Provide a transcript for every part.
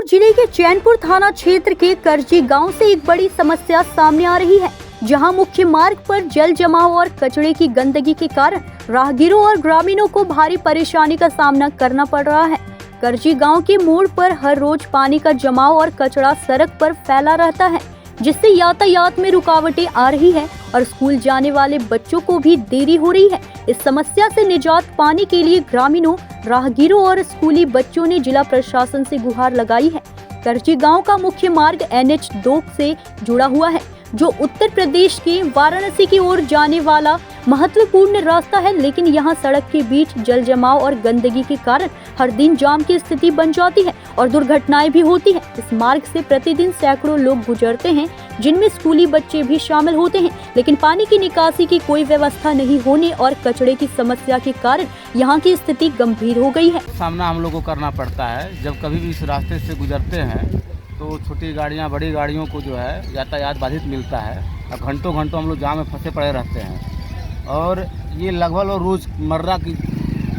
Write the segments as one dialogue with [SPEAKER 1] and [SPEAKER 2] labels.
[SPEAKER 1] जौनपुर जिले के चैनपुर थाना क्षेत्र के करजी गांव से एक बड़ी समस्या सामने आ रही है, जहां मुख्य मार्ग पर जल जमाव और कचरे की गंदगी के कारण राहगीरों और ग्रामीणों को भारी परेशानी का सामना करना पड़ रहा है। करजी गांव के मोड़ पर हर रोज पानी का जमाव और कचरा सड़क पर फैला रहता है, जिससे यातायात में रुकावटें आ रही है और स्कूल जाने वाले बच्चों को भी देरी हो रही है। इस समस्या से निजात पाने के लिए ग्रामीणों, राहगीरों और स्कूली बच्चों ने जिला प्रशासन से गुहार लगाई है। करजी गांव का मुख्य मार्ग NH2 से जुड़ा हुआ है, जो उत्तर प्रदेश के वाराणसी की ओर जाने वाला महत्वपूर्ण रास्ता है, लेकिन यहां सड़क के बीच जल जमाव और गंदगी के कारण हर दिन जाम की स्थिति बन जाती है और दुर्घटनाएं भी होती हैं। इस मार्ग से प्रतिदिन सैकड़ों लोग गुजरते हैं, जिनमें स्कूली बच्चे भी शामिल होते हैं, लेकिन पानी की निकासी की कोई व्यवस्था नहीं होने और कचरे की समस्या के कारण यहाँ की स्थिति गंभीर हो गई है।
[SPEAKER 2] सामना हम लोग को करना पड़ता है। जब कभी भी इस रास्ते से गुजरते हैं तो छोटी गाड़ियाँ, बड़ी गाड़ियों को जो है यातायात बाधित मिलता है और घंटों घंटों हम लोग जाम में फंसे पड़े रहते हैं और ये लगभग रोज़मर्रा की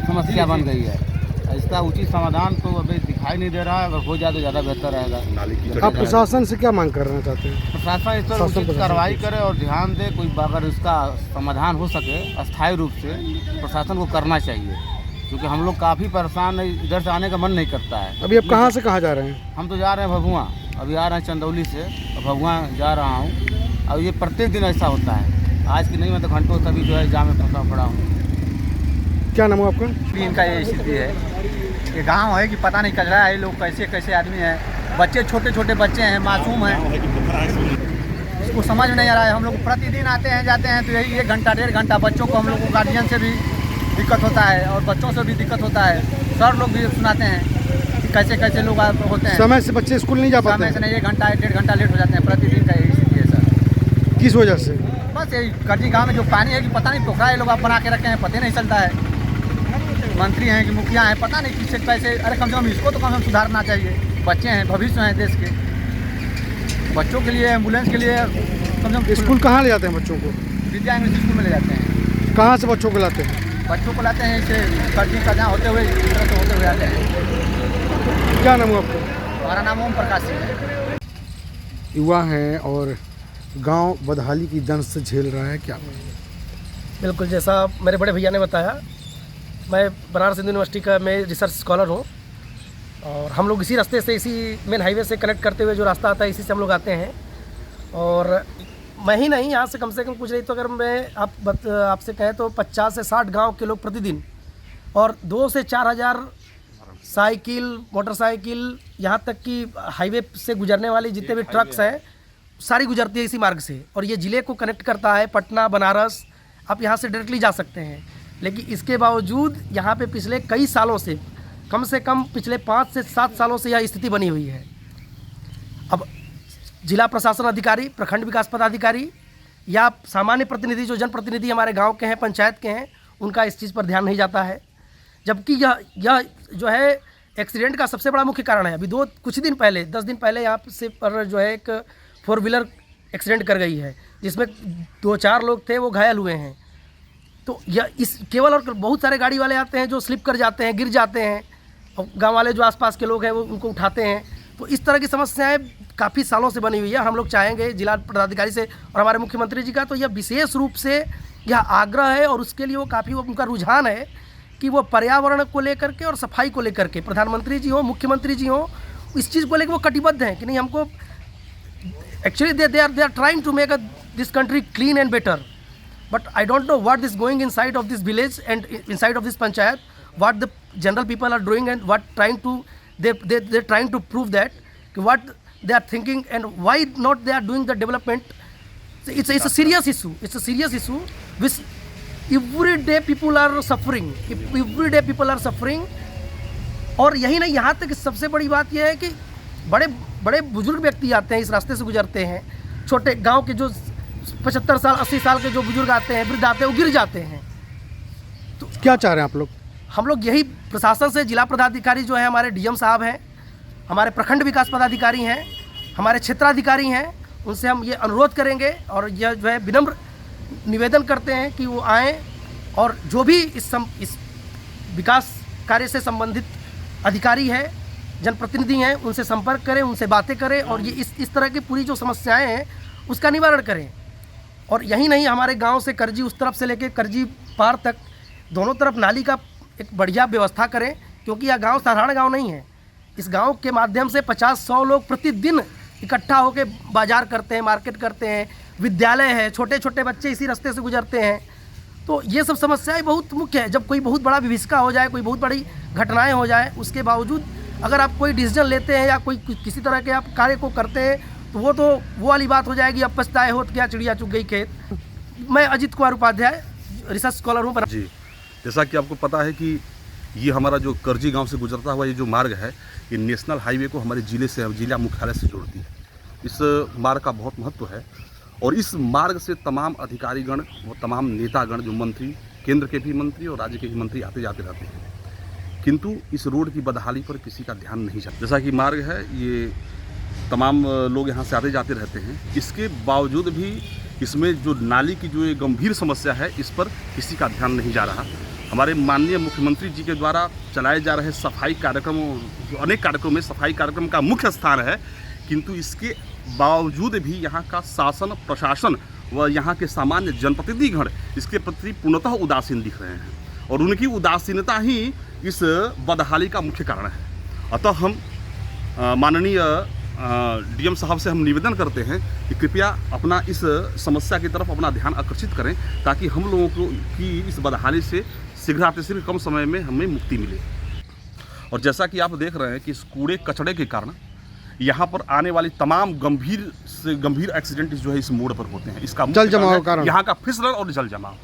[SPEAKER 2] समस्या बन गई है। इसका उचित समाधान तो अभी दिखाई नहीं दे रहा है। अगर हो जाए तो ज़्यादा बेहतर रहेगा।
[SPEAKER 3] आप प्रशासन से क्या मांग करना चाहते हैं?
[SPEAKER 2] प्रशासन इस पर उचित कार्रवाई करे और ध्यान दे। कोई अगर इसका समाधान हो सके अस्थायी रूप से, प्रशासन को करना चाहिए, क्योंकि हम लोग काफ़ी परेशान है। इधर से आने का मन नहीं करता है।
[SPEAKER 3] अभी आप कहाँ से कहाँ जा रहे हैं?
[SPEAKER 2] हम तो जा रहे हैं भभुआ, अभी आ रहे हैं चंदौली से, भभुआ जा रहा हूँ। और ये प्रत्येक दिन ऐसा होता है, आज की नहीं, मैं तो घंटों तभी जो है जाम में फंसा पड़ा हूँ।
[SPEAKER 3] क्या नाम है आपका?
[SPEAKER 4] इनका ये स्थिति है, ये गांव है कि पता नहीं कचरा है, लोग कैसे कैसे आदमी हैं, बच्चे छोटे छोटे बच्चे हैं, मासूम हैं, इसको समझ नहीं आ रहा है। हम लोग प्रतिदिन आते हैं जाते हैं तो यही 1 घंटा 1.5 घंटा बच्चों को, हम लोग को गार्जियन से भी दिक्कत होता है और बच्चों से भी दिक्कत होता है। सर लोग भी सुनाते हैं कि कैसे कैसे लोग होते हैं।
[SPEAKER 3] समय से बच्चे स्कूल नहीं जा पाते?
[SPEAKER 4] समय से नहीं, 1 घंटा 1.5 घंटा लेट हो जाते हैं। प्रतिदिन का यही स्थिति है सर।
[SPEAKER 3] किस वजह से?
[SPEAKER 4] बस यही करजी गाँव में जो पानी है कि पता नहीं पोखरा ये लोग आप बना के रखे हैं, पता नहीं चलता है। मंत्री हैं कि मुखिया हैं, पता नहीं किससे कैसे। अरे कम से कम इसको तो कम से कम सुधारना चाहिए। बच्चे हैं, भविष्य हैं देश के, बच्चों के लिए, एम्बुलेंस के लिए कम से कम।
[SPEAKER 3] स्कूल कहाँ ले जाते हैं बच्चों को?
[SPEAKER 4] विद्या इंग्लिश स्कूल में ले जाते हैं।
[SPEAKER 3] कहाँ से बच्चों को लाते हैं?
[SPEAKER 4] बच्चों को लाते हैं इसे करजी का जहाँ होते हुए, इस तरह से होते हुए आते हैं।
[SPEAKER 3] क्या नाम है आपका?
[SPEAKER 4] हमारा नाम ओम प्रकाश सिंह है।
[SPEAKER 3] युवा हैं और गांव बदहाली की दंश से झेल रहा है, क्या?
[SPEAKER 5] बिल्कुल, जैसा मेरे बड़े भैया ने बताया, मैं बनारस हिंदू यूनिवर्सिटी का मैं रिसर्च स्कॉलर हूँ और हम लोग इसी रास्ते से, इसी मेन हाईवे से कनेक्ट करते हुए जो रास्ता आता है, इसी से हम लोग आते हैं। और मैं ही नहीं, यहाँ से कम कुछ नहीं तो अगर मैं आपसे कहें तो 50 से 60 गांव के लोग प्रतिदिन, और 2 से 4 हज़ार साइकिल, मोटरसाइकिल, यहाँ तक कि हाईवे से गुजरने वाली जितने भी ट्रक्स हैं, सारी गुजरती है इसी मार्ग से। और ये ज़िले को कनेक्ट करता है, पटना, बनारस, आप यहाँ से डायरेक्टली जा सकते हैं। लेकिन इसके बावजूद यहाँ पे पिछले कई सालों से कम पिछले 5 से 7 सालों से यह स्थिति बनी हुई है। अब जिला प्रशासन अधिकारी, प्रखंड विकास पदाधिकारी या सामान्य प्रतिनिधि, जो जनप्रतिनिधि हमारे गांव के हैं, पंचायत के हैं, उनका इस चीज़ पर ध्यान नहीं जाता है। जबकि यह जो है एक्सीडेंट का सबसे बड़ा मुख्य कारण है। अभी कुछ दिन पहले, 10 दिन पहले यहाँ से पर जो है एक 4 व्हीलर एक्सीडेंट कर गई है, जिसमें 2-4 लोग थे वो घायल हुए हैं। तो यह इस केवल, और बहुत सारे गाड़ी वाले आते हैं जो स्लिप कर जाते हैं, गिर जाते हैं, और गांव वाले जो आसपास के लोग हैं वो उनको उठाते हैं। तो इस तरह की समस्याएं काफ़ी सालों से बनी हुई है। हम लोग चाहेंगे जिला पदाधिकारी से और हमारे मुख्यमंत्री जी का तो यह विशेष रूप से यह आग्रह है, और उसके लिए वो काफ़ी उनका रुझान है कि वो पर्यावरण को लेकर के और सफाई को लेकर के, प्रधानमंत्री जी हो, मुख्यमंत्री जी हो, इस चीज़ को लेकर वो कटिबद्ध हैं कि नहीं, हमको actually they are trying to make this country clean and better. But I don't know what is going inside of this village and inside of this panchayat, what the general people are doing and what trying to they're trying to prove that what they are thinking and why not they are doing the development. It's a serious issue. It's a serious issue which every day people are suffering. Every day people are suffering. और यही नहीं, यहाँ तक सबसे बड़ी बात यह है कि बड़े बड़े बुजुर्ग व्यक्ति आते हैं, इस रास्ते से गुजरते हैं, छोटे गाँव के जो 75 साल 80 साल के जो बुजुर्ग आते हैं, वृद्ध आते हैं, वो गिर जाते हैं। तो
[SPEAKER 3] क्या चाह रहे हैं आप लोग?
[SPEAKER 5] हम लोग यही प्रशासन से, जिला पदाधिकारी जो है हमारे DM साहब हैं, हमारे प्रखंड विकास पदाधिकारी हैं, हमारे क्षेत्राधिकारी हैं, उनसे हम ये अनुरोध करेंगे और यह जो है विनम्र निवेदन करते हैं कि वो आएँ और जो भी इस विकास कार्य से संबंधित अधिकारी है, जनप्रतिनिधि हैं उनसे संपर्क करें, उनसे बातें करें और ये इस तरह की पूरी जो समस्याएं हैं उसका निवारण करें। और यही नहीं, हमारे गांव से करजी उस तरफ से लेकर करजी पार तक दोनों तरफ नाली का एक बढ़िया व्यवस्था करें, क्योंकि यह गांव साधारण गांव नहीं है। इस गांव के माध्यम से 50-100 लोग प्रतिदिन इकट्ठा होकर बाजार करते हैं, मार्केट करते हैं, विद्यालय है, छोटे छोटे बच्चे इसी रास्ते से गुजरते हैं। तो ये सब समस्याएं बहुत मुख्य है। जब कोई बहुत बड़ा विभीषिका हो जाए, कोई बहुत बड़ी घटनाएं हो जाए, उसके बावजूद अगर आप कोई डिसीजन लेते हैं या कोई किसी तरह के आप कार्य को करते हैं तो वो वाली बात हो जाएगी, अब पछताए हो तो क्या चिड़िया चुग गई खेत। मैं अजित कुमार उपाध्याय, रिसर्च स्कॉलर हूँ।
[SPEAKER 6] जी, जैसा कि आपको पता है कि ये हमारा जो करजी गांव से गुजरता हुआ ये जो मार्ग है, ये नेशनल हाईवे को हमारे जिला मुख्यालय से जोड़ती है। इस मार्ग का बहुत महत्व है और इस मार्ग से तमाम अधिकारीगण व तमाम नेतागण जो मंत्री, केंद्र के भी मंत्री और राज्य के भी मंत्री आते जाते रहते हैं, किंतु इस रोड की बदहाली पर किसी का ध्यान नहीं जाता। जैसा कि मार्ग है, ये तमाम लोग यहाँ से आते जाते रहते हैं, इसके बावजूद भी इसमें जो नाली की जो ये गंभीर समस्या है इस पर किसी का ध्यान नहीं जा रहा। हमारे माननीय मुख्यमंत्री जी के द्वारा चलाए जा रहे सफाई कार्यक्रमों, अनेक कार्यक्रमों में सफाई कार्यक्रम का मुख्य स्थान है, किंतु इसके बावजूद भी यहाँ का शासन, प्रशासन व यहाँ के सामान्य जनप्रतिनिधिगण इसके प्रति पूर्णतः उदासीन दिख रहे हैं और उनकी उदासीनता ही इस बदहाली का मुख्य कारण है। अतः हम माननीय डीएम साहब से हम निवेदन करते हैं कि कृपया अपना इस समस्या की तरफ अपना ध्यान आकर्षित करें, ताकि हम लोगों को की इस बदहाली से शीघ्र कम समय में हमें मुक्ति मिले। और जैसा कि आप देख रहे हैं कि इस कूड़े कचड़े के कारण यहाँ पर आने वाली तमाम गंभीर से गंभीर एक्सीडेंट जो है इस मोड़ पर होते हैं। इसका
[SPEAKER 3] जल जमाव कारण,
[SPEAKER 6] यहाँ का फिसलन और जल जमाव।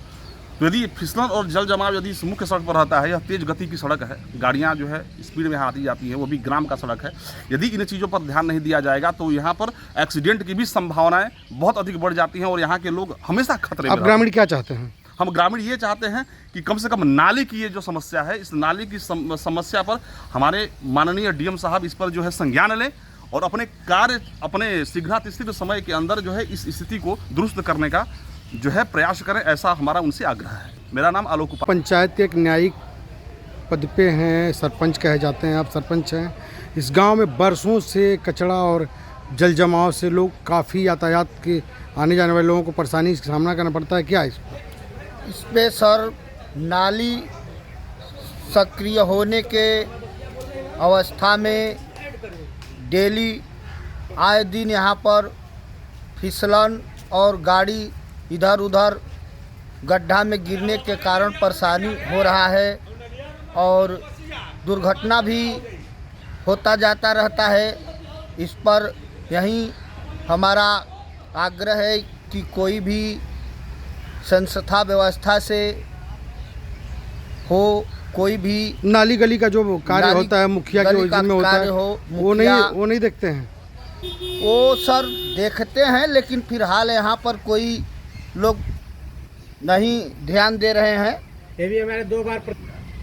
[SPEAKER 6] तो यदि फिसलन और जल जमाव यदि इस मुख्य सड़क पर रहता है, यह तेज गति की सड़क है, गाड़ियाँ जो है स्पीड में आती जाती हैं, वो भी ग्राम का सड़क है। यदि इन चीज़ों पर ध्यान नहीं दिया जाएगा तो यहाँ पर एक्सीडेंट की भी संभावनाएं बहुत अधिक बढ़ जाती हैं और यहाँ के लोग हमेशा खतरे में।
[SPEAKER 3] अब ग्रामीण क्या चाहते हैं?
[SPEAKER 6] हम ग्रामीण ये चाहते हैं कि कम से कम नाली की ये जो समस्या है, इस नाली की समस्या पर हमारे माननीय डीएम साहब इस पर जो है संज्ञान लें और अपने कार्य, अपने शीघ्र समय के अंदर जो है इस स्थिति को दुरुस्त करने का जो है प्रयास करें, ऐसा हमारा उनसे आग्रह है। मेरा नाम आलोक उपाध्याय।
[SPEAKER 3] पंचायत के एक न्यायिक पद पे हैं, सरपंच कहे जाते हैं, आप सरपंच हैं। इस गांव में बरसों से कचरा और जल जमाव से लोग काफ़ी यातायात के आने जाने वाले लोगों को परेशानी का सामना करना पड़ता है। क्या
[SPEAKER 7] इस पे सर, नाली सक्रिय होने के अवस्था में डेली आए दिन यहाँ पर फिसलन और गाड़ी इधर उधर गड्ढा में गिरने के कारण परेशानी हो रहा है और दुर्घटना भी होता जाता रहता है। इस पर यही हमारा आग्रह है कि कोई भी संस्था व्यवस्था से हो, कोई भी
[SPEAKER 3] नाली गली का जो कार्य होता है मुखिया के जिम्मे होता है, वो नहीं देखते हैं।
[SPEAKER 7] वो सर देखते हैं, लेकिन फिलहाल यहाँ पर कोई लोग नहीं ध्यान दे रहे हैं।
[SPEAKER 5] ये भी हमारे 2 बार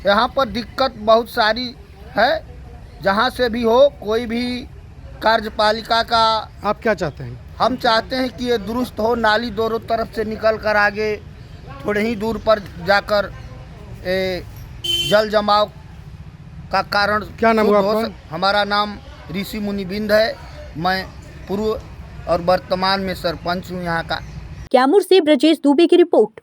[SPEAKER 7] यहाँ पर दिक्कत बहुत सारी है। जहाँ से भी हो, कोई भी कार्यपालिका का।
[SPEAKER 3] आप क्या चाहते हैं?
[SPEAKER 7] हम चाहते हैं कि ये दुरुस्त हो, नाली दोनों तरफ से निकल कर आगे थोड़े ही दूर पर जाकर जल जमाव का कारण।
[SPEAKER 3] क्या नाम हुआ आपका?
[SPEAKER 7] हमारा नाम ऋषि मुनिबिंद है। मैं पूर्व और वर्तमान में सरपंच हूँ यहाँ का।
[SPEAKER 1] कैमूर से ब्रजेश दुबे की रिपोर्ट।